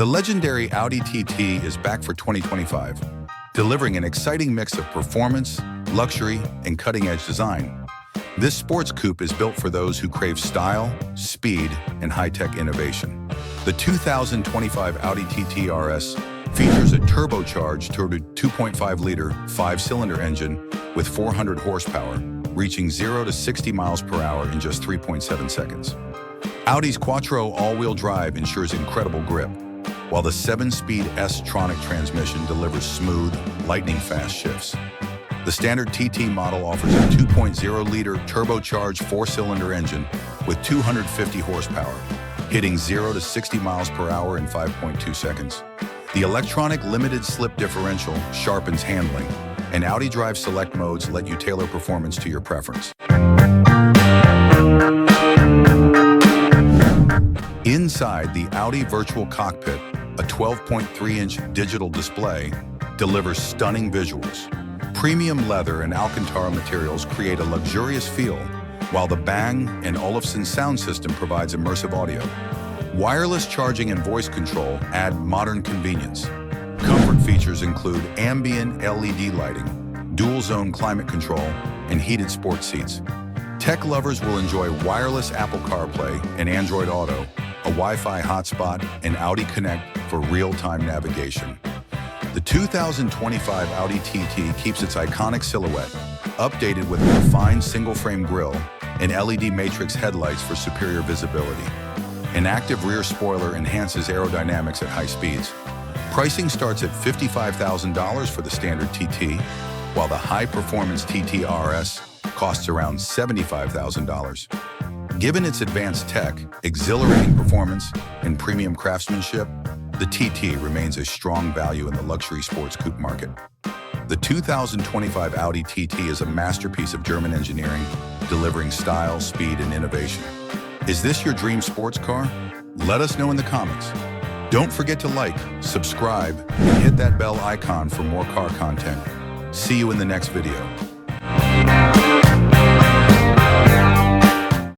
The legendary Audi TT is back for 2025, delivering an exciting mix of performance, luxury, and cutting-edge design. This sports coupe is built for those who crave style, speed, and high-tech innovation. The 2025 Audi TT RS features a turbocharged 2.5-liter 5-cylinder engine with 400 horsepower, reaching 0 to 60 miles per hour in just 3.7 seconds. Audi's Quattro all-wheel drive ensures incredible grip, while the 7-speed S-tronic transmission delivers smooth, lightning-fast shifts. The standard TT model offers a 2.0-liter turbocharged 4-cylinder engine with 250 horsepower, hitting 0 to 60 miles per hour in 5.2 seconds. The electronic limited slip differential sharpens handling, and Audi Drive Select modes let you tailor performance to your preference. Inside the Audi Virtual Cockpit, a 12.3-inch digital display delivers stunning visuals. Premium leather and Alcantara materials create a luxurious feel, while the Bang & Olufsen sound system provides immersive audio. Wireless charging and voice control add modern convenience. Comfort features include ambient LED lighting, dual-zone climate control, and heated sports seats. Tech lovers will enjoy wireless Apple CarPlay and Android Auto, a Wi-Fi hotspot, and Audi Connect for real-time navigation. The 2025 Audi TT keeps its iconic silhouette, updated with a refined single-frame grille and LED matrix headlights for superior visibility. An active rear spoiler enhances aerodynamics at high speeds. Pricing starts at $55,000 for the standard TT, while the high-performance TT RS costs around $75,000. Given its advanced tech, exhilarating performance, and premium craftsmanship, the TT remains a strong value in the luxury sports coupe market. The 2025 Audi TT is a masterpiece of German engineering, delivering style, speed, and innovation. Is this your dream sports car? Let us know in the comments. Don't forget to like, subscribe, and hit that bell icon for more car content. See you in the next video.